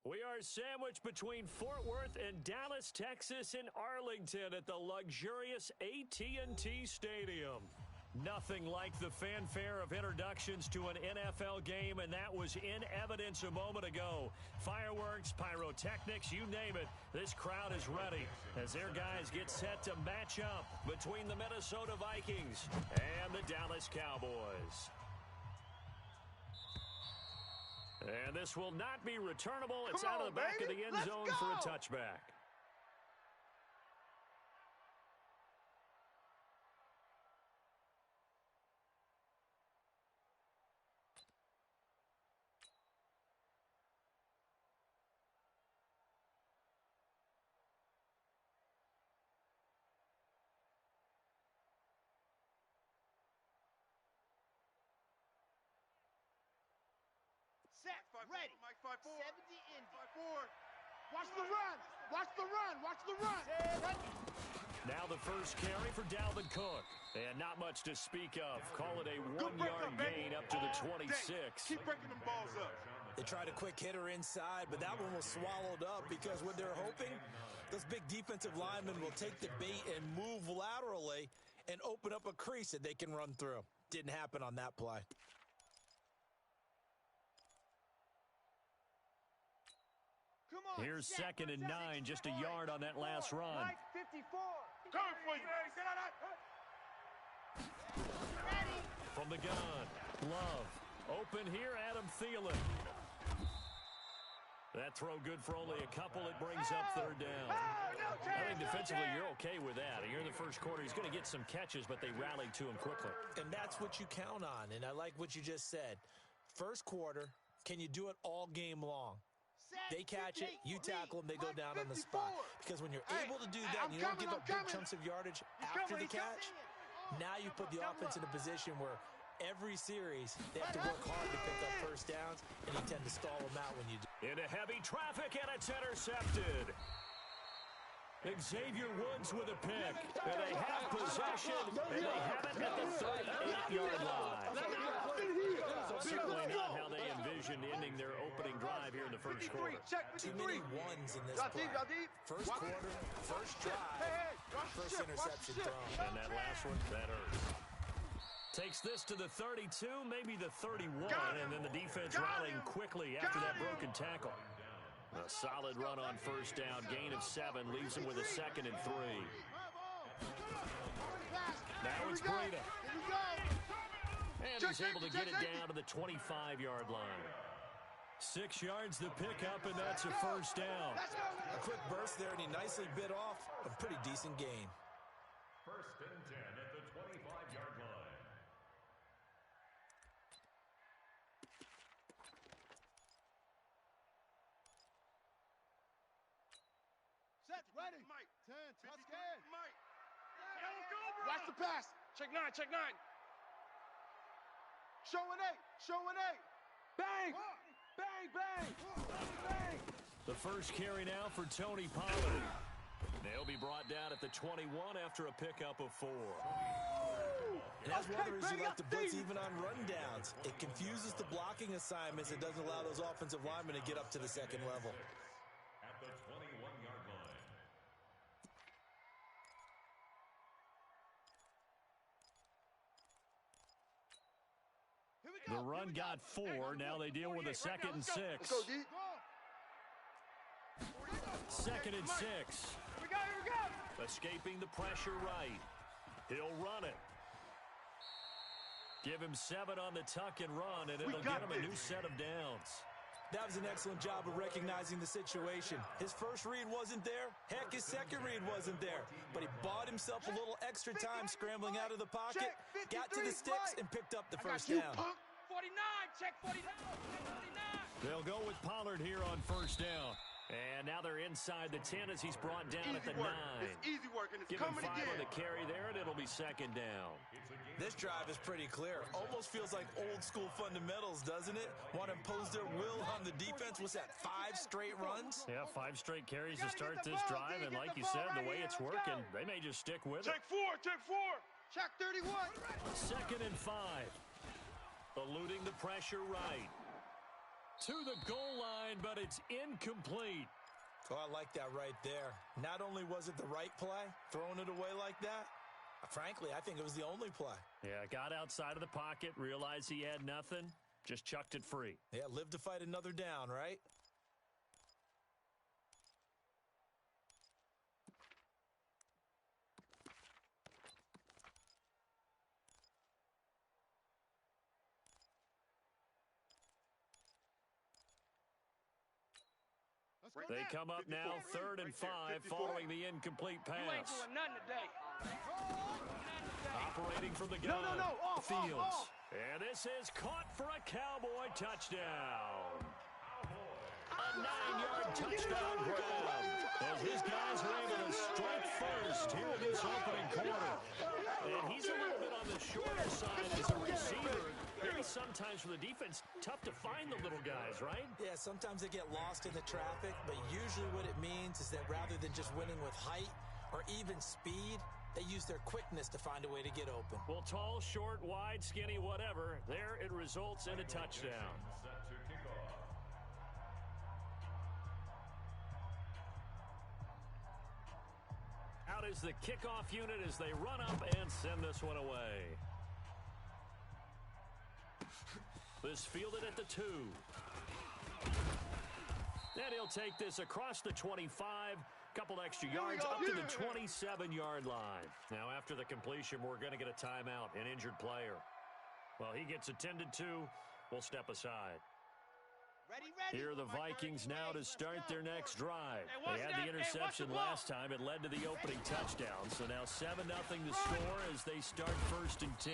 We are sandwiched between Fort Worth and Dallas, Texas, and Arlington at the luxurious AT&T Stadium. Nothing like the fanfare of introductions to an NFL game, and that was in evidence a moment ago. Fireworks, pyrotechnics, you name it. This crowd is ready as their guys get set to match up between the Minnesota Vikings and the Dallas Cowboys. And this will not be returnable. It's out of the back of the end zone for a touchback. Set, ready. Mike 5-4. 70 Indy. 5-4. Watch the run. Watch the run. Watch the run. Now the first carry for Dalvin Cook. And not much to speak of. Call it a 1-yard gain up to the 26. Keep breaking them balls up. They tried a quick hitter inside, but that one was swallowed up because what they're hoping, those big defensive linemen will take the bait and move laterally and open up a crease that they can run through. Didn't happen on that play. Here's 2nd and 9, just a yard on that last run. Mike 54. Coming for you. Ready. From the gun, Love. Open here, Adam Thielen. That throw good for only a couple. It brings up 3rd down. I think defensively you're okay with that. Here in the first quarter, he's going to get some catches, but they rallied to him quickly. And that's what you count on, and I like what you just said. First quarter, can you do it all game long? They catch it, you tackle them, they go down on the spot. Because when you're able to do that and you don't give up big chunks of yardage after the catch, now you put the offense in a position where every series they have to work hard to pick up first downs, and you tend to stall them out when you do. Into heavy traffic, and it's intercepted. Xavier Woods with a pick. And they have possession, and they have it at the 38-yard line. Certainly not how they envisioned ending their opening drive here in the first quarter. Too many ones in this play. First quarter, first drive, first interception thrown. And that last one, that hurt. Takes this to the 32, maybe the 31, and then the defense rallying quickly after that broken tackle. A solid run on first down, gain of 7, leaves him with a 2nd and 3. Now it's Breida. And he's able to get it down to the 25-yard line. 6 yards the pickup, and that's a first down. A quick burst there, and he nicely bit off a pretty decent gain. 1st and 10 at the 25-yard line. Set, ready. Mike. 10, touch Mike. game. Watch the pass. Check 9, check 9. Show an 8, show an 8. Bang. Bang, bang. Bang. The first carry now for Tony Pollard. They'll be brought down at the 21 after a pickup of 4. And that's one of the reasons you like to blitz even on rundowns. It confuses the blocking assignments. It doesn't allow those offensive linemen to get up to the 2nd level. At the 21-yard line. The run got 4. Now they deal with a 2nd and 6. 2nd and 6. Here we go. Escaping the pressure right. He'll run it. Give him 7 on the tuck and run, and it'll get him a new set of downs. That was an excellent job of recognizing the situation. His first read wasn't there. Heck, his second read wasn't there. But he bought himself a little extra time scrambling out of the pocket, got to the sticks, and picked up the first down. 49, check 49. 49. They'll go with Pollard here on first down. And now they're inside the 10 as he's brought down at the 9. It's easy work, and it's Give him coming 5 again. on the carry there, and it'll be 2nd down. This drive is pretty clear. Almost feels like old school fundamentals, doesn't it? Want to impose their will on the defense. What's that, 5 straight runs? Yeah, 5 straight carries to start this drive, and like you said, the way it's working, they may just stick with it. Check 4, check 4. Check 31. 2nd and 5. Eluding the pressure right. to the goal line, but it's incomplete. Oh, I like that right there. Not only was it the right play, throwing it away like that, frankly, I think it was the only play. Yeah, got outside of the pocket, realized he had nothing, just chucked it free. Yeah, live to fight another down, right? They come up now, 3rd and 5, following the incomplete pass. You ain't doing nothing today. Operating from the gun, Off, Fields. off. And this is caught for a Cowboy touchdown. A 9-yard touchdown grab as his guys are able to strike first here in this opening quarter. And he's a little bit on the shorter side as a receiver. Maybe sometimes for the defense, tough to find the little guys, right? Yeah, sometimes they get lost in the traffic, but usually what it means is that rather than just winning with height or even speed, they use their quickness to find a way to get open. Well, tall, short, wide, skinny, whatever, there it results in a touchdown. Set to kick off. Out is the kickoff unit as they run up and send this one away. This fielded at the 2. And he'll take this across the 25. Couple extra yards up to the 27-yard line. Now, after the completion, we're going to get a timeout, an injured player. Well, he gets attended to. We'll step aside. Here are the Vikings now to start their next drive. They had the interception last time. It led to the opening touchdown. So now 7-0 the score as they start 1st and 10.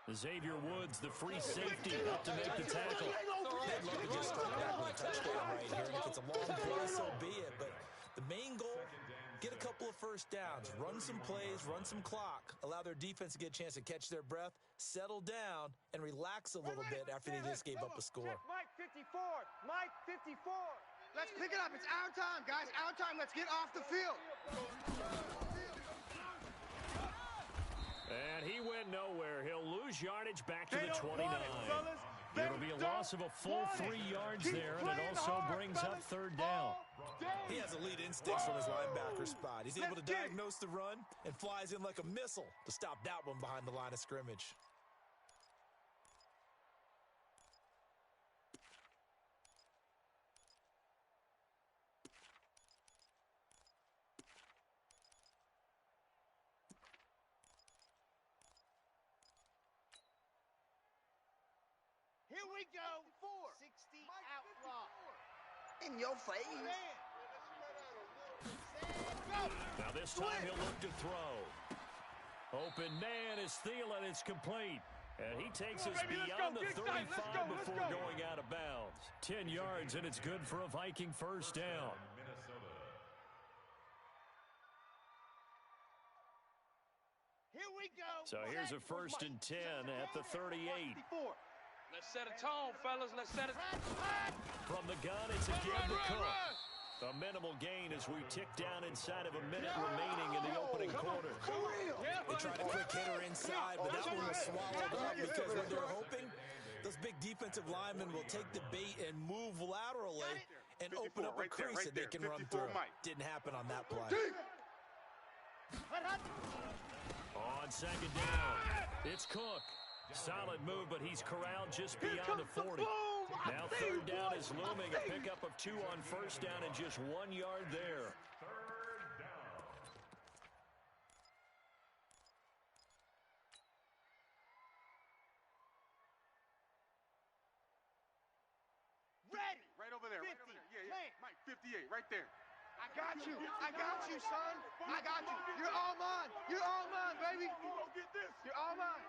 Xavier Woods, the free safety, up to make the tackle. They'd love to just start that with a touchdown right here. And if it's a long play, so be it. But the main goal, get a couple of first downs, run some plays, run some clock, allow their defense to get a chance to catch their breath, settle down, and relax a little bit after they just gave up a score. Mike 54. Mike 54. Let's pick it up. It's our time, guys. Our time. Let's get off the field. And he went nowhere. He'll lose yardage back to the 29. It'll be a loss of a full 3 yards there, and it also brings up 3rd down. He has elite instincts from his linebacker spot. He's able to diagnose the run and flies in like a missile to stop that one behind the line of scrimmage. Here we go. 60 outlaw. In your face. Now this time he'll look to throw. Open man is Thielen. It's complete. And he takes us beyond the 35 before going out of bounds. 10 yards, and it's good for a Viking first down. Minnesota. Here we go. So here's a 1st and 10 at the 38. Let's set a tone, fellas. Let's set a From the gun, it's again to Cook. A minimal gain as we tick down inside of a minute remaining in the opening quarter. They tried a quick hitter inside, but that one was swallowed up because what they're hoping, those big defensive linemen will take the bait and move laterally and open up a crease that they can run through. Didn't happen on that play. On 2nd down, it's Cook. Solid move, but he's corralled just beyond the 40. Now 3rd down is looming. A pickup of 2 on 1st down and just 1 yard there. 3rd down. Ready. right over there. 50. Right over there. Yeah. Mike 58, right there. I got you. I got you, son. I got you. You're all mine. You're all mine, baby. Get this. You're all mine.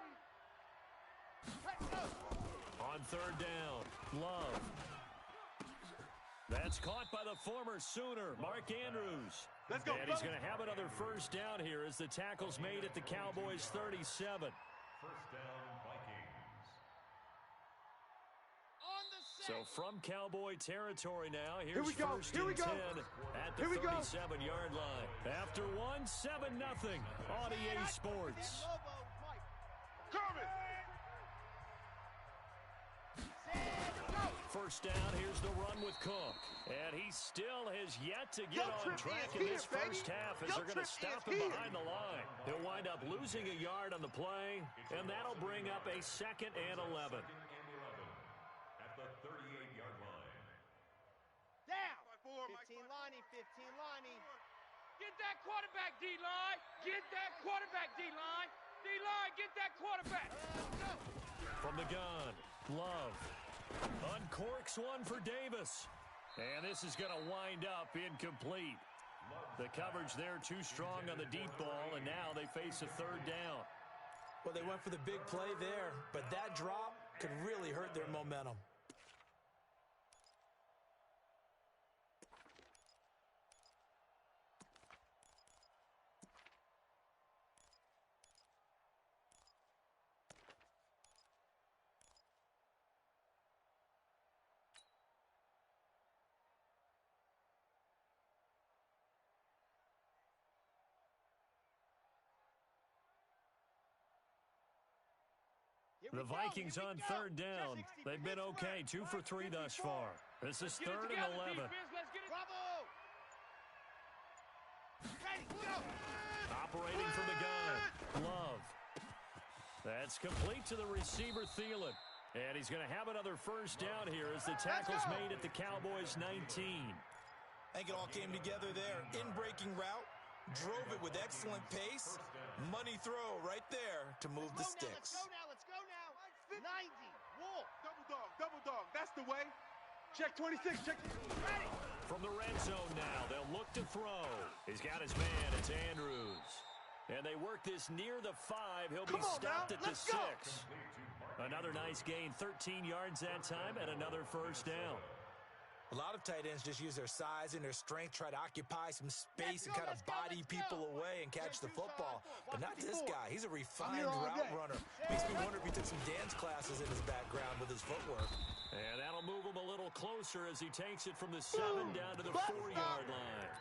On 3rd down, Love. That's caught by the former Sooner, Mark Andrews. Let's go. And he's going to have another 1st down here as the tackle's made at the Cowboys' 37. 1st down, Vikings. On the set. So from Cowboy territory now, here's Here we go. 1st Here we and go. 10 at the 37-yard line. After one, 7-0 on EA Sports. Coming. first down. Here's the run with Cook. And he still has yet to get on track in this first half as they're going to stop him behind the line. He'll wind up losing a yard on the play, and that'll bring up a 2nd and 11. At the 38-yard line. Down. 15 Lonnie, 15 Lonnie. Get that quarterback, D-line. Get that quarterback, D-line. D-line, get that quarterback. From the gun, Love uncorks one for Davis. And this is going to wind up incomplete. The coverage there too strong on the deep ball, and now they face a 3rd down. Well, they went for the big play there, but that drop could really hurt their momentum. The Vikings on 3rd down. They've been okay, 2 for 3 thus far. This is 3rd and 11. Bravo. Ready, go. Operating from the gun, Love. That's complete to the receiver, Thielen. And he's going to have another first down here as the tackle's made at the Cowboys' 19. I think it all came together there. In-breaking route, drove it with excellent pace. Money throw right there to move the sticks. Let's go now. 90. Wolf. Double dog. That's the way. Check 26. Check. Ready. From the red zone now, they'll look to throw. He's got his man. It's Andrews. And they work this near the 5. He'll be stopped at the 6. Another nice gain, 13 yards that time, and another first down. A lot of tight ends just use their size and their strength, try to occupy some space and kind of body people away and catch the football. But not this guy. He's a refined route runner. Makes me wonder if he took some dance classes in his background with his footwork. And that'll move him a little closer as he takes it from the 7 down to the 4-yard line.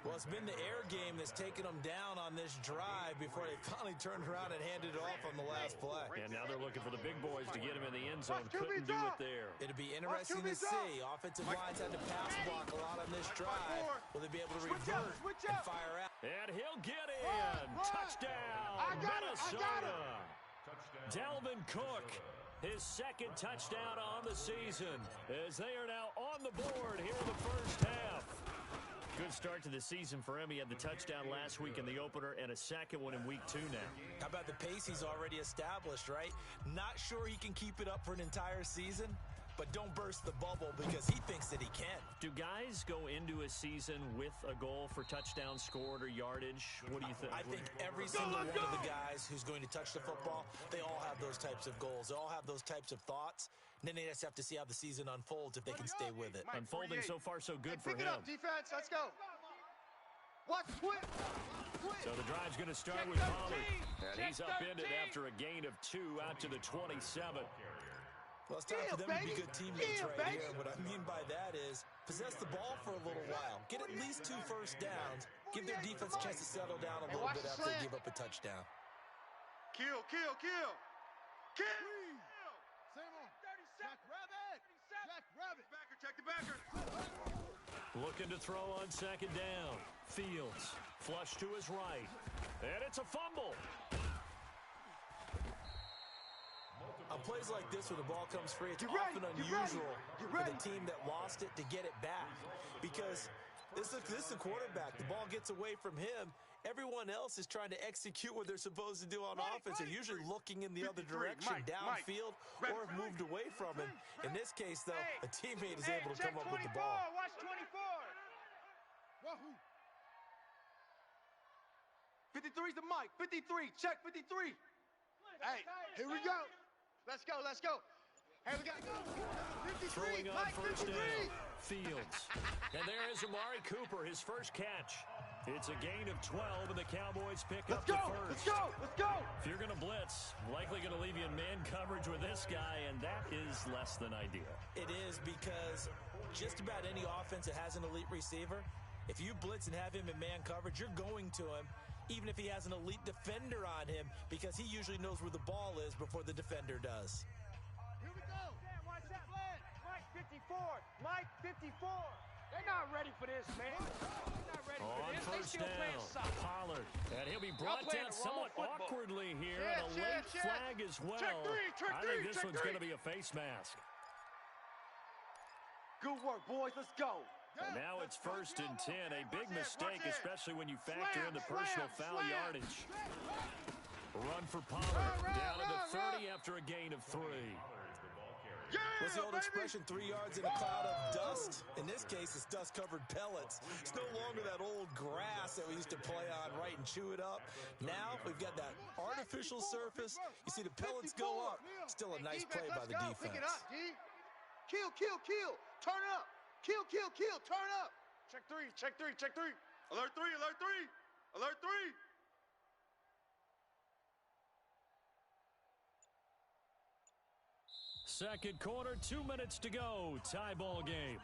Well, it's been the air game that's taken them down on this drive before they finally turned around and handed it off on the last play. And now they're looking for the big boys to get him in the end zone. Couldn't do it there. It'll be interesting to see. Offensive lines had to pass block a lot on this drive. Will they be able to revert and fire out? And he'll get in. Touchdown, Minnesota. Dalvin Cook, his 2nd touchdown on the season, as they are now on the board here in the first half. Good start to the season for him. He had the touchdown last week in the opener and a 2nd one in week 2 now. How about the pace he's already established, right? Not sure he can keep it up for an entire season, but don't burst the bubble because he thinks that he can. Do guys go into a season with a goal for touchdown scored or yardage? What do you think? I think every single one of the guys who's going to touch the football, they all have those types of goals. They all have those types of thoughts. And then they just have to see how the season unfolds if they can stay with it. Unfolding so far so good for him. Pick it up, defense. Let's go. Watch Twit. So the drive's going to start with Pollard. And he's upended after a gain of 2 out to the 27. Well, it's time for them to be good teammates right here. What I mean by that is possess the ball for a little while. Get at least 2 first downs. Give their defense a chance to settle down a little bit after they give up a touchdown. Kill. Jack Rabbit. Jack Rabbit. Backer, check the backer. Looking to throw on 2nd down. Fields, flush to his right. And it's a fumble. On plays like this where the ball comes free, it's often unusual for the team that lost it to get it back. Because this is the quarterback. The ball gets away from him. Everyone else is trying to execute what they're supposed to do on offense. They're usually looking in the other direction, downfield, or have moved away from him. In this case, though, a teammate is able to come up with the ball. Watch 24. Wahoo. 53's the mic. 53. Check 53. Hey, here we go. Let's go. Hey, we got 53. Throwing on Mike, first 53. down. Fields. And there is Amari Cooper, his first catch. It's a gain of 12, and the Cowboys pick up the first. Let's go. If you're going to blitz, likely going to leave you in man coverage with this guy, and that is less than ideal. It is because just about any offense that has an elite receiver, if you blitz and have him in man coverage, you're going to him, even if he has an elite defender on him, because he usually knows where the ball is before the defender does. Here we go. Watch that flat. not ready for this, man. They're not ready for this. They First still playing down, soccer. Pollard. And he'll be brought playing down the wrong somewhat football. awkwardly here. Check, And a late check, check. flag as well. Check three, I think this one's going to be a face mask. Good work, boys. Let's go. And now it's 1st and 10. A big mistake, especially when you factor in the personal foul yardage. Run for Pollard. Down to the 30 after a gain of 3. What's the old expression, 3 yards in a cloud of dust? In this case, it's dust-covered pellets. It's no longer that old grass that we used to play on, right, and chew it up. Now we've got that artificial surface. You see the pellets go up. Still a nice play by the defense. Pick it up, G. Kill, kill, kill. Turn up. Kill, kill, kill. Turn up. Check three, check three, check three. Alert three, alert three. Alert three. Second quarter, 2 minutes to go. Tie ball game.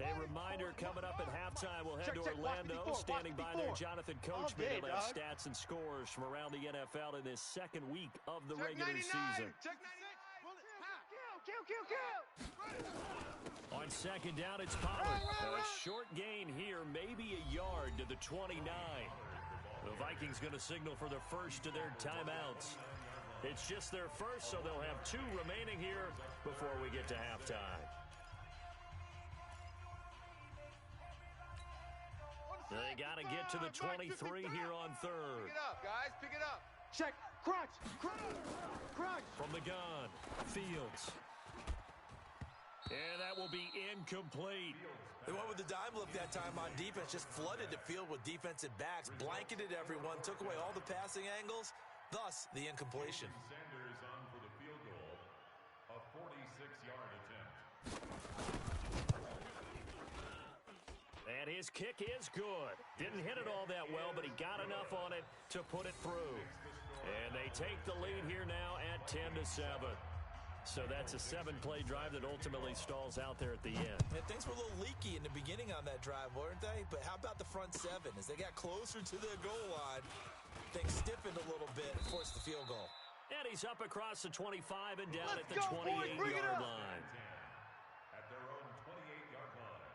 A reminder coming up at halftime. We'll head to Orlando. Standing by there, Jonathan Coachman. He'll have stats and scores from around the NFL in this second week of the regular season. Check 96. Kill. On second down, it's Pollard. A short gain here, maybe a yard to the 29. The Vikings going to signal for the first of their timeouts. It's just their first, so they'll have 2 remaining here before we get to halftime. They got to get to the 23 here on third. Pick it up, guys. Pick it up. Check. Crunch. Crunch. Crunch. From the gun, Fields. And that will be incomplete. They went with the dime look that time on defense, just flooded the field with defensive backs, blanketed everyone, took away all the passing angles, thus the incompletion. Sanders on for the field goal, a 46-yard attempt. And his kick is good. Didn't hit it all that well, but he got enough on it to put it through. And they take the lead here now at 10-7. So that's a 7-play drive that ultimately stalls out there at the end. And things were a little leaky in the beginning on that drive, weren't they? But how about the front 7? As they got closer to the goal line, things stiffened a little bit and forced the field goal. And he's up across the 25 and down at the 28-yard line. At their own 28-yard line.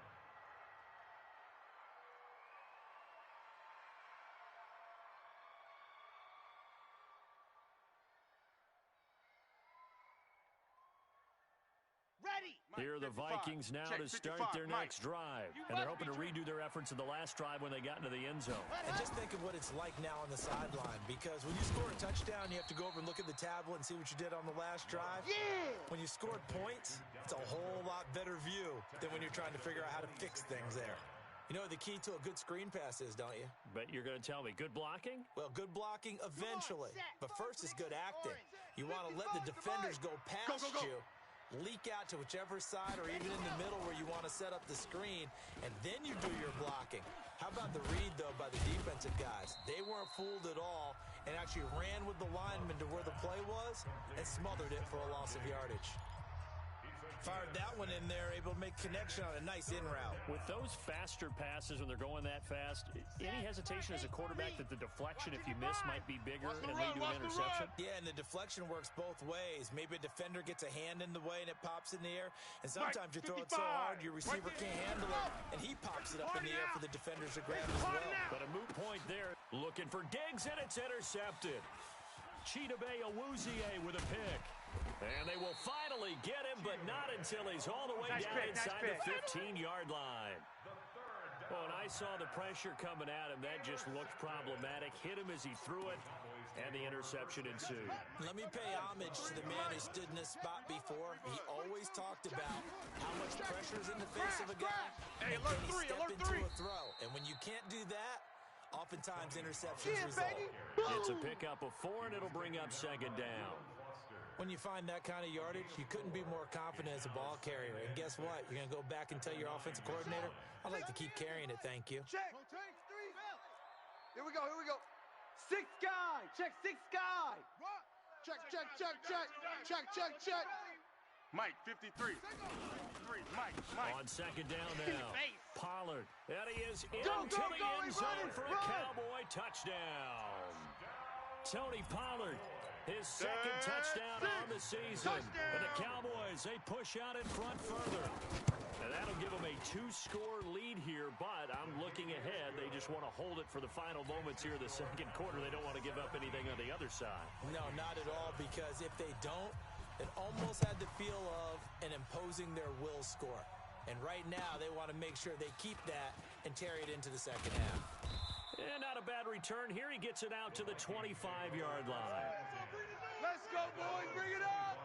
Ready. Here are the Vikings now to start their next drive. And they're hoping to redo their efforts in the last drive when they got into the end zone. And just think of what it's like now on the sideline, because when you score a touchdown, you have to go over and look at the tablet and see what you did on the last drive. Yeah. When you scored points, it's a whole lot better view than when you're trying to figure out how to fix things there. You know what the key to a good screen pass is, don't you? But you're going to tell me, good blocking? Well, good blocking eventually. But first is good acting. You want to let the defenders go past you, leak out to whichever side or even in the middle where you want to set up the screen, and then you do your blocking. How about the read, though, by the defensive guys? They weren't fooled at all and actually ran with the lineman to where the play was and smothered it for a loss of yardage. Fired that one in there, able to make connection on a nice in route. With those faster passes when they're going that fast, any hesitation as a quarterback that the deflection, if you miss, might be bigger and lead to an interception? Yeah, and the deflection works both ways. Maybe a defender gets a hand in the way and it pops in the air, and sometimes you throw it so hard your receiver can't handle it, and he pops it up in the air for the defenders to grab as well. But a moot point there. Looking for Diggs, and it's intercepted. Chidobe Awuzie with a pick. And they will finally get him, but not until he's all the way down inside the 15-yard line. Well, and I saw the pressure coming at him. That just looked problematic. Hit him as he threw it, and the interception ensued. Let me pay homage to the man who stood in this spot before. He always talked about how much pressure is in the face of a guy, and can he step into a throw. And when you can't do that, oftentimes interceptions result. It's a pickup of 4, and it'll bring up second down. When you find that kind of yardage, you couldn't be more confident as a ball carrier. And guess what? You're going to go back and tell your offensive coordinator, I'd like to keep carrying it, thank you. Check. Here we go. Six guy. Check six guy. Check, check, check, check. Check, check, check. Mike, 53. Mike. On second down now. Pollard. And he is into Go, the end zone run, for a run. Cowboy touchdown. Tony Pollard, his second touchdown on the season. Touchdown. And the Cowboys, they push out in front further. And that'll give them a 2-score lead here, but I'm looking ahead. They just want to hold it for the final moments here in the second quarter. They don't want to give up anything on the other side. No, not at all, because if they don't, it almost had the feel of an imposing their will score. And right now, they want to make sure they keep that and carry it into the second half. And not a bad return here. He gets it out to the 25-yard line. Let's go, boys. Bring it up.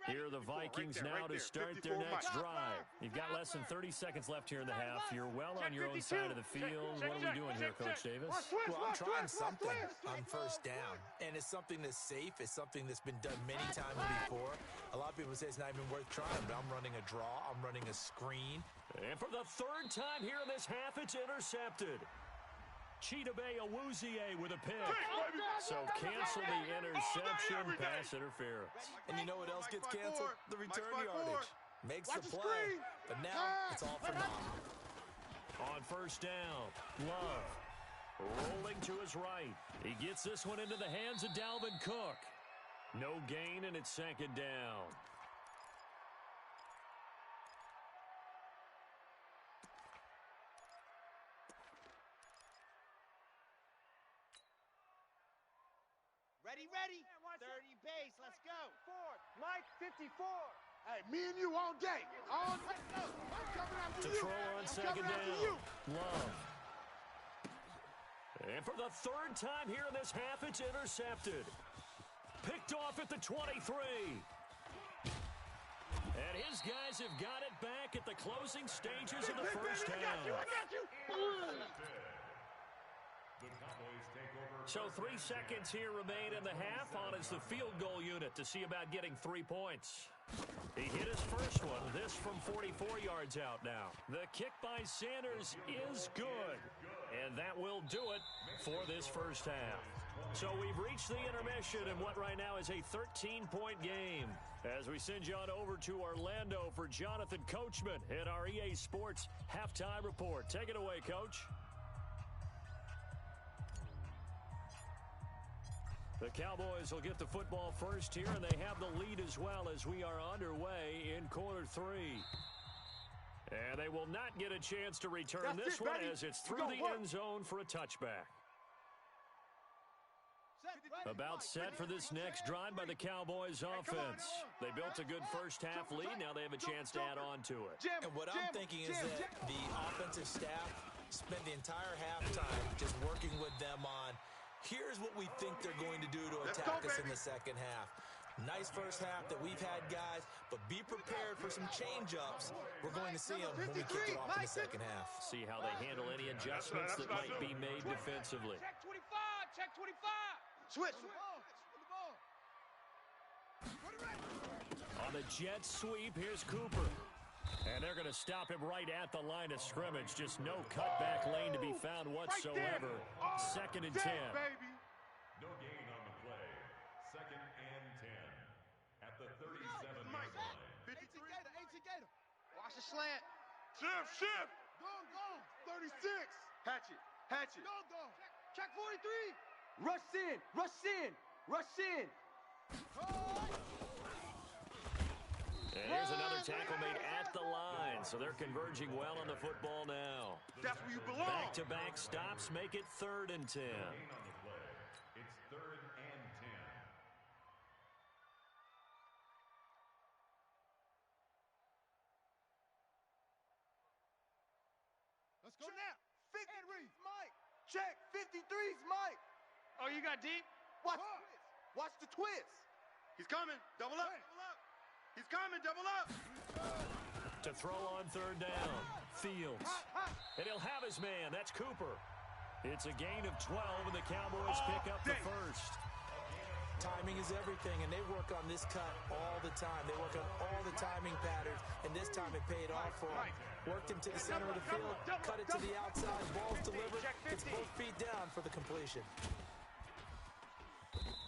Here are the Vikings now to start their next drive. You've got less than 30 seconds left here in the half. You're well on your own side of the field. What are we doing here, Coach Davis? Well, I'm trying something on first down, and it's something that's safe. It's something that's been done many times before. A lot of people say it's not even worth trying, but I'm running a draw. I'm running a screen. And for the third time here in this half, it's intercepted. Chidobe Awuzie with a pick. So cancel the interception, pass interference. And you know what else gets canceled? The return yardage. Makes the play, but now it's all for naught. On first down, Love rolling to his right. He gets this one into the hands of Dalvin Cook. No gain, and it's second down. Ready. 30 base. Let's go. Mike, 54. Hey, me and you all day. All day. I'm coming after To you. throw on second down, Love. And for the third time here in this half, it's intercepted. Picked off at the 23. And his guys have got it back at the closing stages of the first half. I got you. So 3 seconds here remain in the half. On is the field goal unit to see about getting 3 points. He hit his first one. This from 44 yards out now. The kick by Sanders is good. And that will do it for this first half. So we've reached the intermission in what right now is a 13-point game. As we send you on over to Orlando for Jonathan Coachman in our EA Sports Halftime Report. Take it away, Coach. The Cowboys will get the football first here, and they have the lead as well as we are underway in quarter 3. And they will not get a chance to return this one as it's through the end zone for a touchback. About set for this next drive by the Cowboys offense. They built a good first half lead. Now they have a chance to add on to it. And what I'm thinking is that the offensive staff spent the entire halftime just working with them on, here's what we think they're going to do to attack us in the second half. Nice first half that we've had, guys, but be prepared for some change-ups. We're going to see them when we kick it off in the second half. See how they handle any adjustments that might be made defensively. Check 25. Check 25. Switch. On the jet sweep, here's Cooper. And they're going to stop him right at the line of scrimmage. Just no cutback lane to be found whatsoever. Second and 10. Baby. No gain on the play. Second and 10. At the 37-yard line. 53. Gator. Watch the slant. Shift. Go. 36. Hatchet. Go. Check 43. Rush in. And here's another tackle made at the line. So they're converging well on the football now. That's where you belong. Back-to-back stops make it 3rd and 10. Gain on the play. It's 3rd and 10. Let's go now. 53's Mike. Check. 53's Mike. Oh, you got deep? Watch the twist. He's coming. Double up. He's coming. Double up. To throw on 3rd down. Fields. And he'll have his man. That's Cooper. It's a gain of 12, and the Cowboys pick up the first. Timing is everything, and they work on this cut all the time. They work on all the timing patterns, and this time it paid off for them. Worked him to the center of the field, cut it to the outside, ball's delivered, gets both feet down for the completion.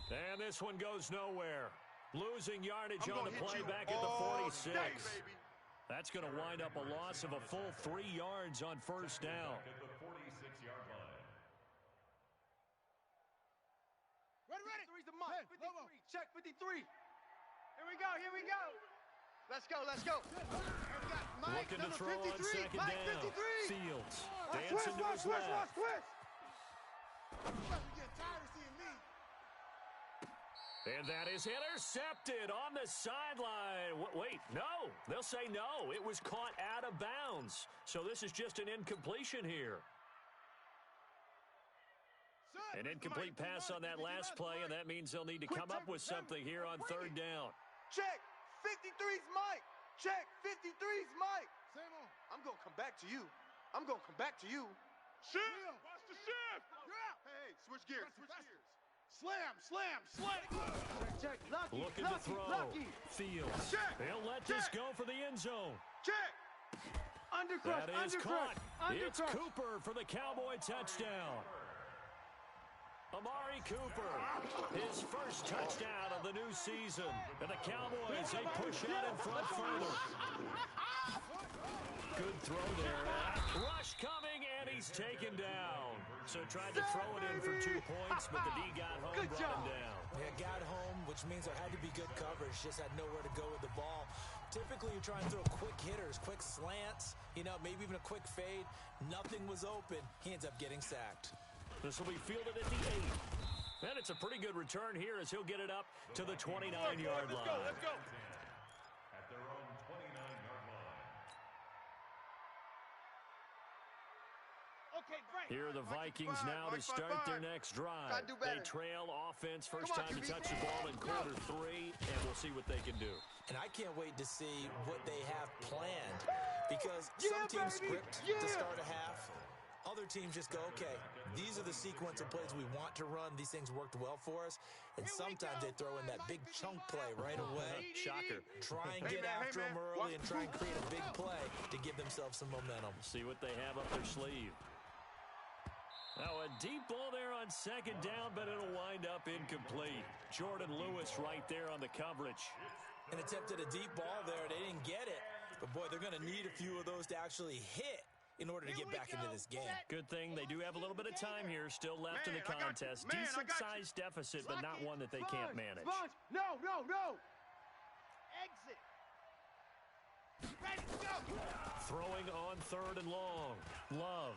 And this one goes nowhere. Losing yardage on the play back at the 46. That's going to wind up a loss of a full 3 yards on first down. At the 46-yard line. Ready. 53's the mark. 53. Check 53. Here we go. Let's go. Here we got Mike, Looking to number throw 53. on second Mike, down. 53. Fields. Watch Dancing to his left. twist. You get tired of seeing me. And that is intercepted on the sideline. Wait, no. They'll say no. It was caught out of bounds. So this is just an incompletion here. An incomplete pass on that last play, and that means they'll need to come up with something here on third down. Check. 53's Mike. Check. 53's Mike. Same on. I'm going to come back to you. Shift. Watch the shift. You're out. Hey, switch gears. Slam. Check. Lucky. Looking to throw. Fields. Check. They'll let this go for the end zone. Check. That is caught. It's Cooper for the Cowboy touchdown. Amari Cooper, his first touchdown of the new season. And the Cowboys, they push out in front further. Good throw there. Rush coming, and he's taken down. So tried to throw it in for 2 points, but the D got home, brought him down. Yeah, got home, which means there had to be good coverage. Just had nowhere to go with the ball. Typically, you try and throw quick hitters, quick slants, maybe even a quick fade. Nothing was open. He ends up getting sacked. This will be fielded at the 8. And it's a pretty good return here as he'll get it up to the 29-yard line. Let's go. At their own 29-yard line. Okay, great. Here are the Vikings now to start their next drive. Gotta do better. They trail offense first Come on, time to QB. touch the ball in quarter 3, and we'll see what they can do. And I can't wait to see what they have planned, because some teams script to start a half. Other teams just go, okay, these are the sequence of plays we want to run. These things worked well for us. And sometimes they throw in that big chunk play right away. Shocker. Try and get after them early and try and create a big play to give themselves some momentum. See what they have up their sleeve. Now a deep ball there on second down, but it'll wind up incomplete. Jordan Lewis right there on the coverage. And attempted a deep ball there. They didn't get it. But, boy, they're going to need a few of those to actually hit in order to get back into this game. Good thing they do have a little bit of time here still left in the contest. Decent-sized deficit, but not one that they can't manage. No. Exit. Ready to go. Throwing on third and long. Love.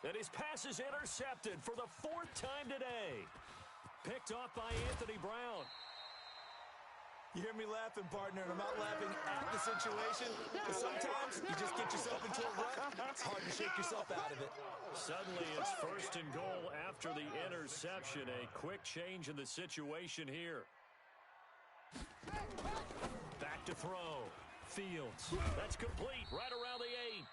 And his pass is intercepted for the 4th time today. Picked off by Anthony Brown. You hear me laughing, partner, and I'm not laughing at the situation, but sometimes you just get yourself into a rut. It's hard to shake yourself out of it. Suddenly, it's 1st and goal after the interception. A quick change in the situation here. Back to throw. Fields. That's complete right around the 8.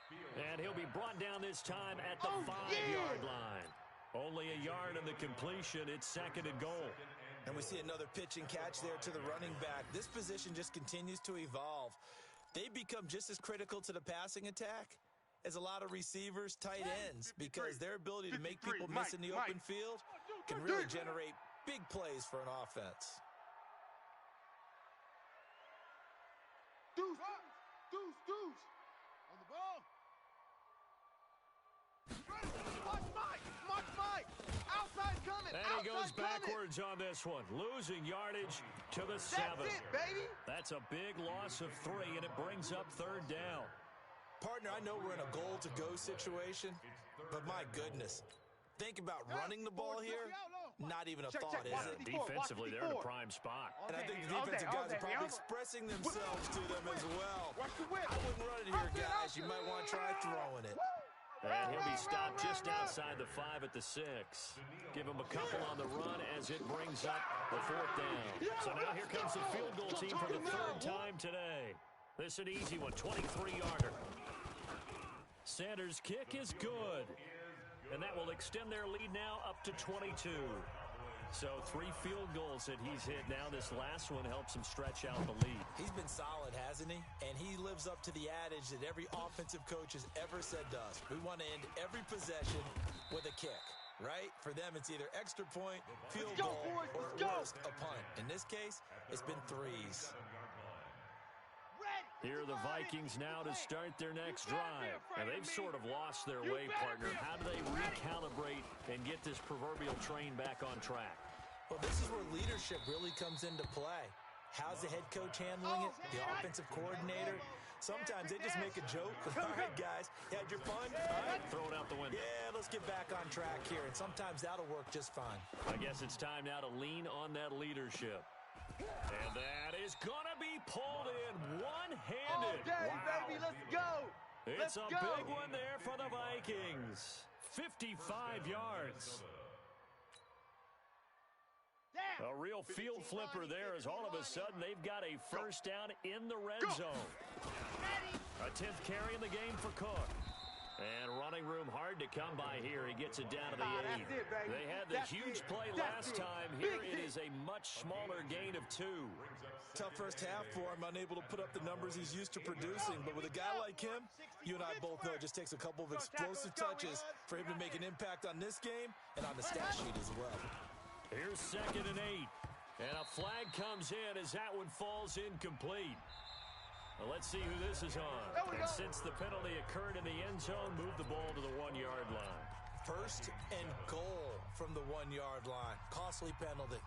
And he'll be brought down this time at the 5-yard line. Only a yard in the completion. It's 2nd and goal. And we see another pitch and catch there to the running back. This position just continues to evolve. They become just as critical to the passing attack as a lot of receivers, tight ends, because their ability to make people miss in the open field can really generate big plays for an offense. Deuce. On the ball. Mark Mike. Outside coming. And he goes backwards on this one, losing yardage to the 7. That's it, baby. That's a big loss of 3, and it brings up 3rd down. Partner, I know we're in a goal-to-go situation, but my goodness. Think about running the ball here. Not even a thought, is it? Defensively, they're in a prime spot. And I think the defensive guys are probably expressing themselves to them as well. I wouldn't run it here, guys. You might want to try throwing it. And he'll be stopped just outside the 5 at the 6. Give him a couple on the run as it brings up the 4th down. So now here comes the field goal team for the 3rd time today. This is an easy one, 23-yarder. Sanders' kick is good. and that will extend their lead now up to 22. So 3 field goals that he's hit now. This last one helps him stretch out the lead. He's been solid, hasn't he? And he lives up to the adage that every offensive coach has ever said to us. We want to end every possession with a kick, right? For them, it's either extra point, field goal, or at worst, a punt. In this case, it's been threes. Here are the Vikings now to start their next drive. And they've sort of lost their way, partner. How do they recalibrate and get this proverbial train back on track? Well, this is where leadership really comes into play. How's the head coach handling it? The offensive coordinator? Sometimes they just make a joke. All right, guys, you had your fun? All right. Throw it out the window. Yeah, let's get back on track here. And sometimes that'll work just fine. I guess it's time now to lean on that leadership. And that is going to be pulled in one-handed. Wow. Baby, let's go. It's a big one there for the Vikings. 55 yards. A real field flipper there as all of a sudden they've got a first down in the red zone. A 10th carry in the game for Cook. And running room hard to come by here. He gets it down to the 8. They had the huge play last time. Here it is a much smaller gain of 2. Tough first half for him, unable to put up the numbers he's used to producing. But with a guy like him, you and I both know it just takes a couple of explosive touches for him to make an impact on this game and on the stat sheet as well. Here's 2nd and 8. And a flag comes in as that one falls incomplete. Well, let's see who this is on. And since the penalty occurred in the end zone, move the ball to the 1-yard line. First and goal from the 1-yard line. Costly penalty.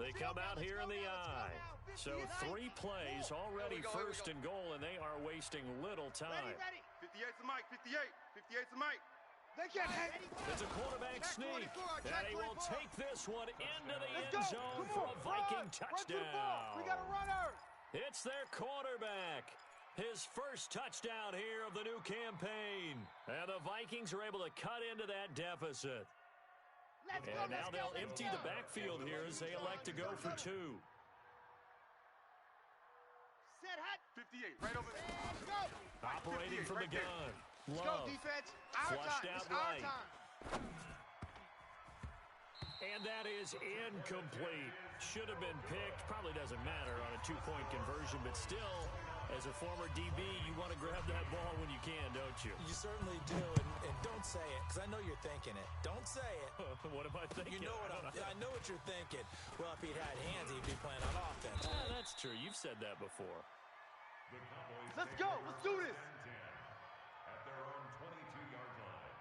They come out here in the eye. So 3 plays already first and goal, and they are wasting little time. 58's the mic, 58. 58's the mic. They can't hang. It's a quarterback sneak. And he will take this one into the end zone for a Viking touchdown. We got a runner. It's their quarterback. His first touchdown here of the new campaign. And the Vikings are able to cut into that deficit. And now they'll empty the backfield here as they elect to go for 2. Set hot. 58, right over there. Let's go. Operating from the gun. Let's go, defense. Our Flushed time. out It's our right. time. And that is incomplete. Should have been picked. Probably doesn't matter on a 2-point conversion, but still, as a former DB, you want to grab that ball when you can, don't you? You certainly do, and don't say it, because I know you're thinking it. Don't say it. What am I thinking? You know what I know what you're thinking. Well, if he'd had hands, he'd be playing on offense. That's true. You've said that before. Let's go. Let's do this. At their own 22-yard line.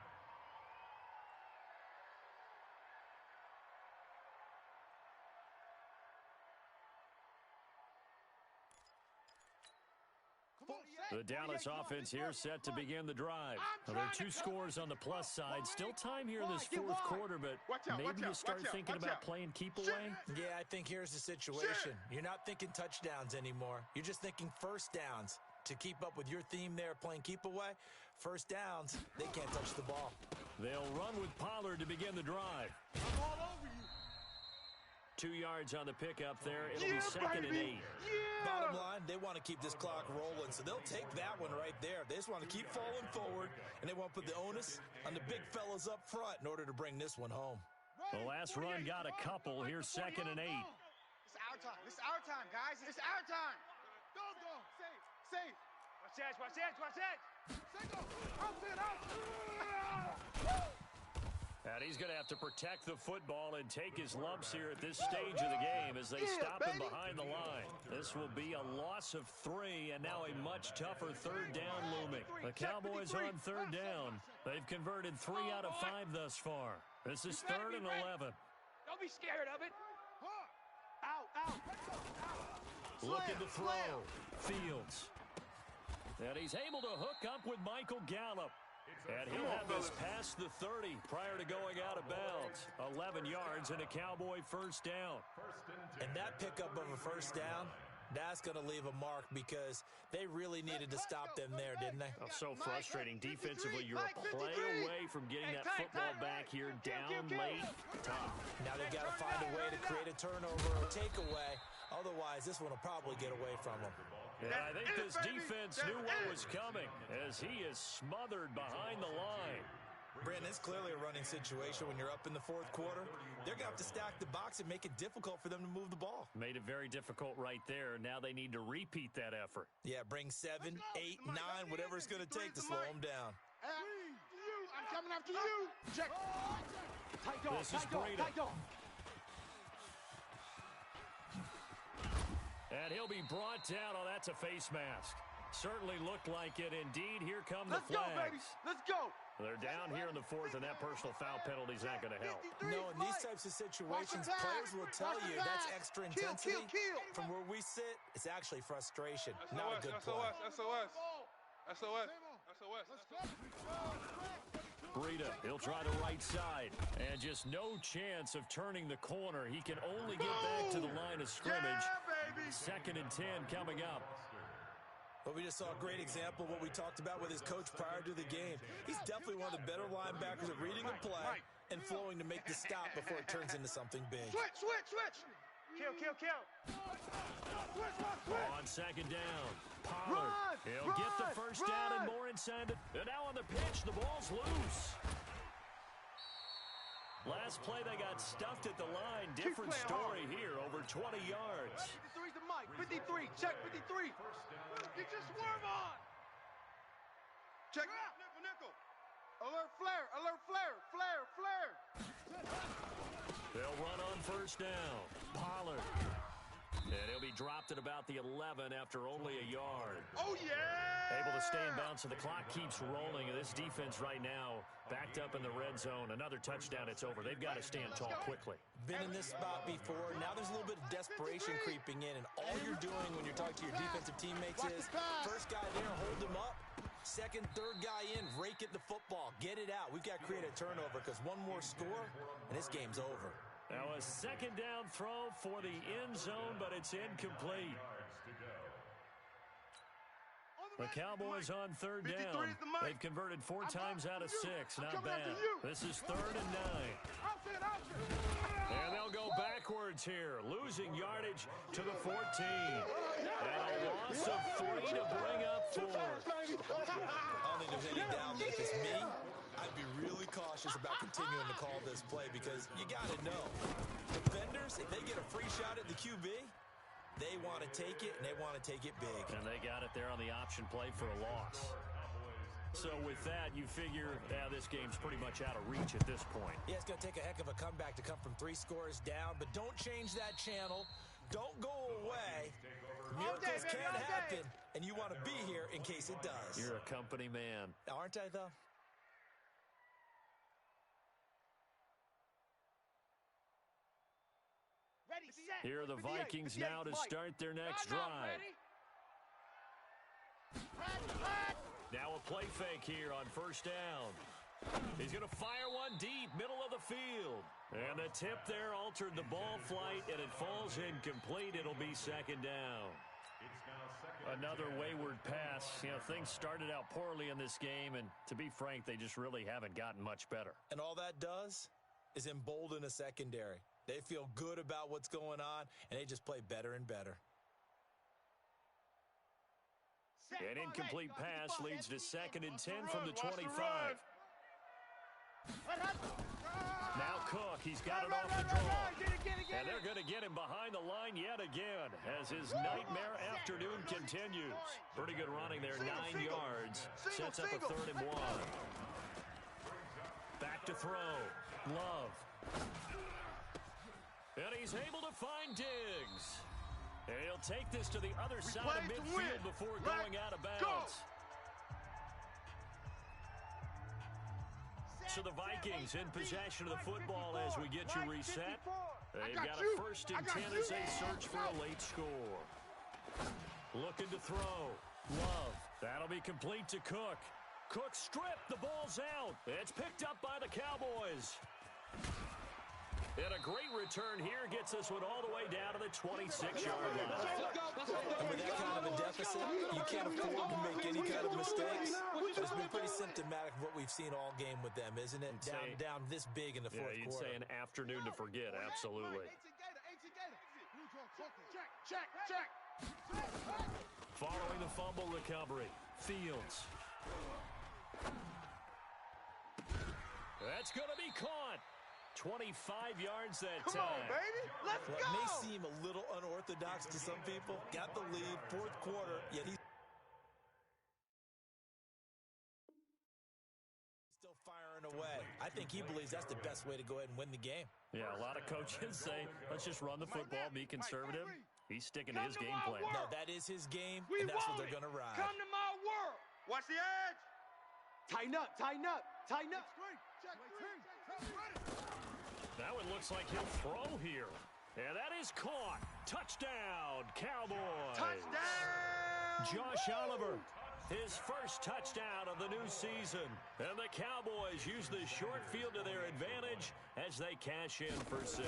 The Dallas offense here set to begin the drive. Well, there are 2 scores on the plus side. Still time here in this 4th quarter, but maybe you start thinking about playing keep away. Yeah, I think here's the situation. You're not thinking touchdowns anymore. You're just thinking first downs. To keep up with your theme there, playing keep away, first downs, they can't touch the ball. They'll run with Pollard to begin the drive. I'm all over you. 2 yards on the pickup there. It'll be 2nd and 8. Bottom line, they want to keep this clock rolling, so they'll take that one right there. They just want to keep falling forward, and they want to put the onus on the big fellas up front in order to bring this one home. The last run got a couple. Here's 2nd and 8. It's our time. It's our time, guys. It's our time. Go. Safe. Safe. Watch that, watch that, watch that. And he's going to have to protect the football and take his lumps here at this stage of the game as they stop him behind the line. This will be a loss of 3, and now a much tougher 3rd down looming. The Cowboys on 3rd down. They've converted 3 out of 5 thus far. This is 3rd and 11. Don't be scared of it. Out. Looking to throw. Fields. And he's able to hook up with Michael Gallup. And he'll have this past the 30 prior to going out of bounds. 11 yards and a Cowboy first down. And that pickup of a first down, that's going to leave a mark because they really needed to stop them there, didn't they? Oh, so frustrating. Defensively, you're a play away from getting that football back here down late. Tough. Now they've got to find a way to create a turnover or takeaway Otherwise, this one will probably get away from him. And I think this defense knew what was coming as he is smothered behind the line. Brandon, it's clearly a running situation when you're up in the fourth quarter. They're going to have to stack the box and make it difficult for them to move the ball. Made it very difficult right there. Now they need to repeat that effort. Yeah, bring 7, 8, 9, whatever it's going to take to slow them down. I'm coming after you. Check. This is Breda. And he'll be brought down. Oh, that's a face mask. Certainly looked like it. Indeed, here come the flags. Let's go, baby. Let's go. They're down here in the fourth, and that personal foul penalty is not going to help. No, in these types of situations, players will tell you that's extra intensity. From where we sit, it's actually frustration, not a good play. SOS. Breda, he'll try the right side, and just no chance of turning the corner. He can only get back to the line of scrimmage. 2nd and 10 coming up. Well, we just saw a great example of what we talked about with his coach prior to the game. He's definitely one of the better linebackers at reading a play and flowing to make the stop before it turns into something big. Switch. Kill. On 2nd down, Pollard. He'll get the first down and more inside. And now on the pitch, the ball's loose. Last play, they got stuffed at the line. Different story here, over 20 yards. 53's the mic. 53. Check 53. Get your swerve on. Check. Nickel. Alert flare. They'll run on first down. Pollard. And he'll be dropped at about the 11 after only a yard. Oh, yeah! Able to stay in bounds, so the clock keeps rolling. And this defense right now backed up in the red zone. Another touchdown, it's over. They've got to stand tall quickly. Been in this spot before. Now there's a little bit of desperation creeping in. And all you're doing when you're talking to your defensive teammates is first guy there, hold him up. Second, third guy in, rake at the football. Get it out. We've got to create a turnover because one more score, and this game's over. Now a 2nd down throw for the end zone, but it's incomplete. The Cowboys on 3rd down. They've converted 4 times out of 6. Not bad. This is 3rd and 9. And they'll go backwards here, losing yardage to the 14. And a loss of 3 to bring up 4. I don't think there's any doubt that if it's me, I'd be really cautious about continuing to call this play because you got to know, defenders, if they get a free shot at the QB, they want to take it, and they want to take it big. And they got it there on the option play for a loss. So with that, you figure, this game's pretty much out of reach at this point. Yeah, it's going to take a heck of a comeback to come from 3 scores down, but don't change that channel. Don't go away. Miracles can happen, and you want to be here in case it does. You're a company man. Aren't I, though? Here are the Vikings now to start their next drive. Now a play fake here on first down. He's going to fire one deep, middle of the field. And the tip there altered the ball flight, and it falls incomplete. It'll be 2nd down. Another wayward pass. Things started out poorly in this game, and to be frank, they just really haven't gotten much better. And all that does is embolden a secondary. They feel good about what's going on, and they just play better and better. An incomplete pass leads to 2nd and 10 from the 25. Now Cook, he's got it off the draw. And they're going to get him behind the line yet again as his nightmare afternoon continues. Pretty good running there, 9 yards. Sets up a 3rd and 1. Back to throw. Love. And he's able to find Diggs. And he'll take this to the other side of midfield before going out of bounds. So the Vikings in possession of the football as we get you reset. They've got a 1st and 10 as they search for a late score. Looking to throw. Love. That'll be complete to Cook. Cook stripped. The ball's out. It's picked up by the Cowboys. And a great return here gets this one all the way down to the 26-yard line. And with that kind of a deficit, you can't afford to make any kind of mistakes. It's been pretty symptomatic of what we've seen all game with them, isn't it? Down this big in the fourth quarter. You'd say an afternoon to forget, absolutely. Check, check. Following the fumble recovery, Fields. That's going to be caught. 25 yards that time. Come on, baby. Let's Well, go. it may seem a little unorthodox to some people. Got the lead, fourth quarter, yet he's still firing away. I think he believes that's the best way to go ahead and win the game. Yeah, a lot of coaches say, let's just run the football, be conservative. He's sticking to his game plan. No, that is his game, We and that's what want they're it. going to ride. Come to my world. Watch the edge. Tighten up, tighten up, tighten up. Now it looks like he'll throw here. And that is caught. Touchdown, Cowboys. Touchdown. Josh Oliver, his first touchdown of the new season. And the Cowboys use the short field to their advantage as they cash in for 6.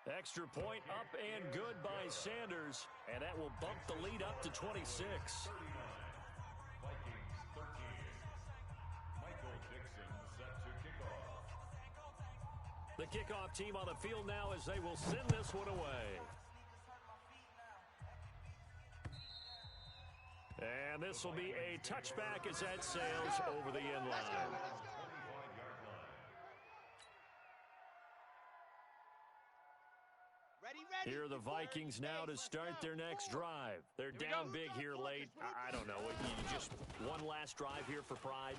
Extra point up and good by Sanders. And that will bump the lead up to 26. Vikings 13. Michael Dixon set to kick off. The kickoff team on the field now as they will send this one away. And this will be a touchback as that sails over the end line. 25-yard line. Ready. Here are the Vikings now to start their next drive. They're down big here late. I don't know. You just one last drive here for pride.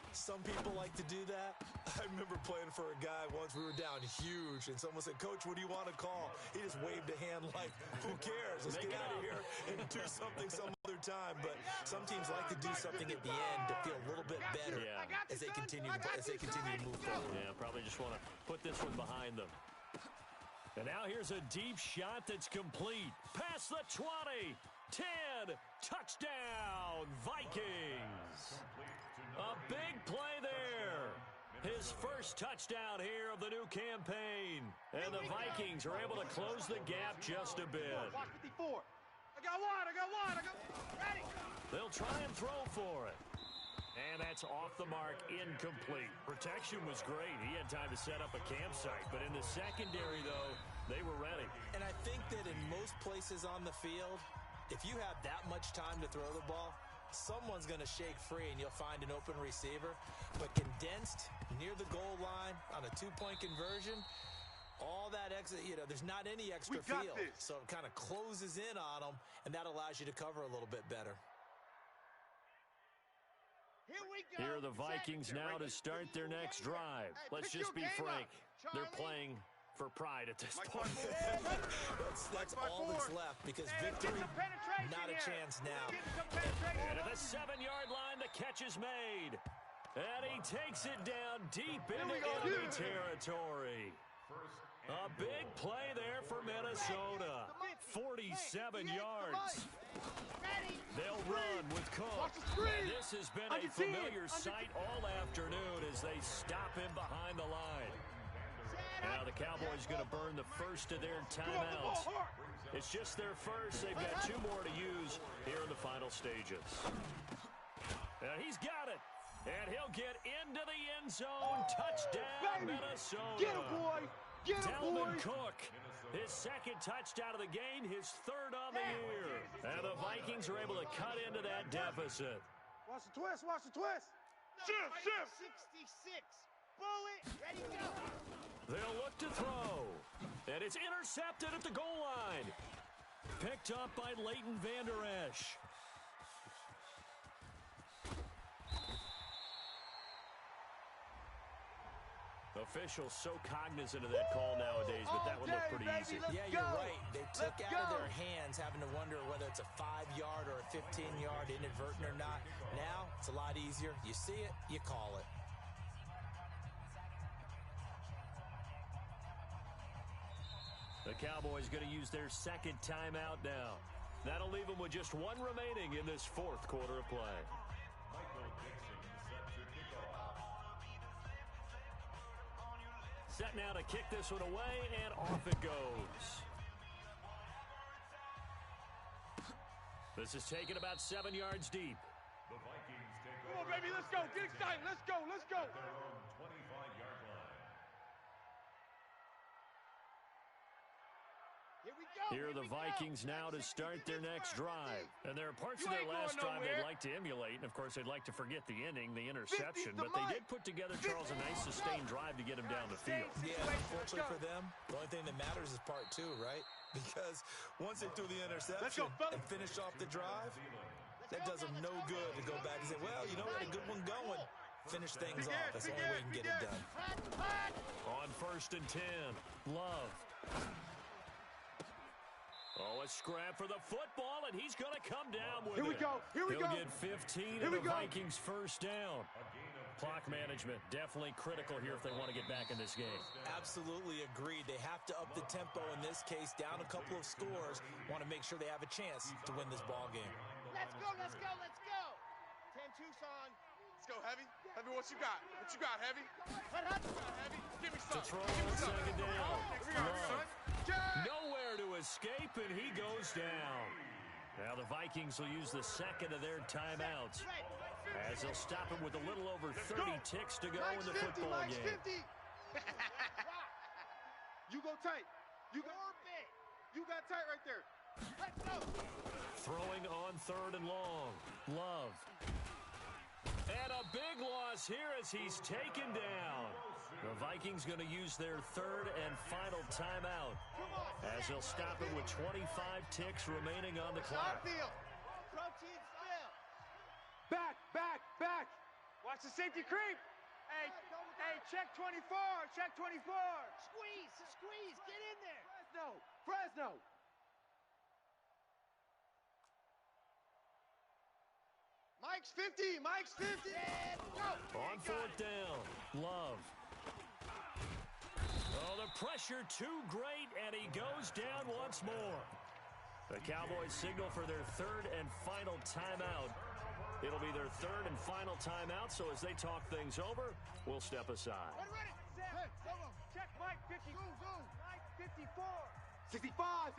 Some people like to do that. I remember playing for a guy once. We were down huge, and someone said, "Coach, what do you want to call?" He just waved a hand like, "Who cares? Let's get out of here and do something some other time." But some teams like to do something at the end to feel a little bit better as they continue to move forward. Yeah, probably just want to put this one behind them. And now here's a deep shot that's complete. Past the 20, 10, touchdown, Vikings. A big play there. His first touchdown here of the new campaign. And the Vikings are able to close the gap just a bit. Watch 54. I got one. Ready. They'll try and throw for it. And that's off the mark, incomplete. Protection was great. He had time to set up a campsite. But in the secondary, though, they were ready. And I think that in most places on the field, if you have that much time to throw the ball, someone's going to shake free and you'll find an open receiver. But condensed near the goal line on a two-point conversion, all that extra, there's not any extra field. So it kind of closes in on them, and that allows you to cover a little bit better. Here we go. Here are the Vikings now to start their next drive. Let's just be frank. They're playing for pride at this point. That's all that's left because victory, not a chance now. And at the 7-yard line, the catch is made. And he takes it down deep into enemy territory. A big play there for Minnesota. 47 yards. They'll run with Cook. And this has been a familiar sight all afternoon as they stop him behind the line. Now the Cowboys going to burn the first of their timeouts. It's just their first. They've got 2 more to use here in the final stages. And he's got it. And he'll get into the end zone. Touchdown, Minnesota. Get him, boy. Get him, boy. Dalvin Cook, his second touchdown of the game, his 3rd on the year. And the Vikings are able to cut into that deficit. Watch the twist. Shift. 66. Bullet. Ready, go. They'll look to throw. And it's intercepted at the goal line. Picked up by Leighton Vander Esch. Officials so cognizant of that call nowadays, but that one looked pretty easy. Yeah, you're right. They took out of their hands having to wonder whether it's a 5-yard or a 15-yard inadvertent or not. Now, it's a lot easier. You see it, you call it. The Cowboys going to use their second timeout now. That'll leave them with just 1 remaining in this 4th quarter of play. Michael Dixon set to kick off. Set now to kick this one away, and off it goes. This is taken about 7 yards deep. The Vikings take Come on, over baby, let's go. Get excited. Let's go. at their own 25-yard line. Here are the Vikings now to start their next drive. And there are parts of their last drive they'd like to emulate. And, of course, they'd like to forget the inning, the interception. But they did put together, Charles, a nice sustained drive to get him down the field. Yeah, unfortunately for them, the only thing that matters is part two, right? Because once they threw the interception and finished off the drive, that does them no good to go back and say, well, you know, we had a good one going. Finish things off. That's the only way you can get it done. On 1st and 10, Love. Oh, a scrap for the football, and he's going to come down with it. Here we go. He'll get 15 and the Vikings first down. Clock management, definitely critical here if they want to get back in this game. Absolutely agreed. They have to up the tempo in this case, down a couple of scores. Want to make sure they have a chance to win this ball game. Let's go. 10 Tucson. Let's go, Heavy. Heavy, what you got? What you got, Heavy? Heavy, give me To some. throw on second down. Here we go, son. Nowhere to escape, and he goes down. Now the Vikings will use the second of their timeouts, as they'll stop him with a little over 30 ticks to go in the football game. 50. You go tight. You got tight right there. Let's go. Throwing on 3rd and long. Love. And a big loss here as he's taken down. The Vikings going to use their 3rd and final timeout, as they'll stop it with 25 ticks remaining on the clock. Protein still. Back. Watch the safety creep. Hey, check 24. Squeeze. Get in there. Fresno. Mike's 50. And go. On 4th down, Love. Oh, the pressure too great, and he goes down once more. The Cowboys signal for their 3rd and final timeout. It'll be their 3rd and final timeout, so as they talk things over, we'll step aside. Ready. Check Mike 50. Mike 54. 65.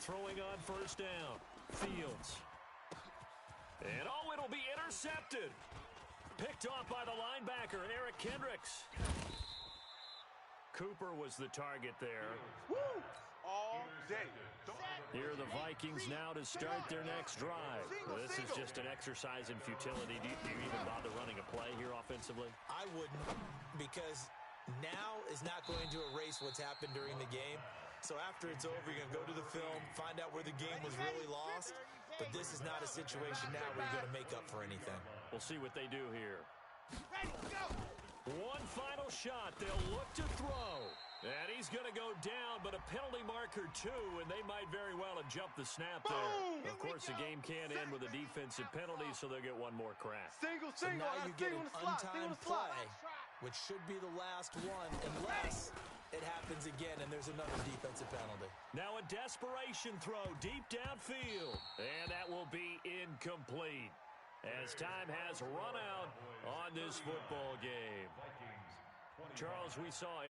Throwing on 1st down, Fields. And it'll be intercepted. Picked off by the linebacker, Eric Kendricks. Cooper was the target there. All day. Here are the Vikings now to start their next drive. This is just an exercise in futility. Do you even bother running a play here offensively? I wouldn't, because now is not going to erase what's happened during the game. So after it's over, you're going to go to the film, find out where the game was really lost. But this is not a situation now where you're going to make up for anything. We'll see what they do here. Ready, go. One final shot. They'll look to throw. And he's going to go down, but a penalty marker too, and they might very well have jumped the snap there. Of course, the game can't end with a defensive penalty, so they'll get one more crack. So now you get an untimed play, which should be the last one, unless it happens again and there's another defensive penalty. Now a desperation throw deep downfield, and that will be incomplete, as time has run out on this football game. Charles, we saw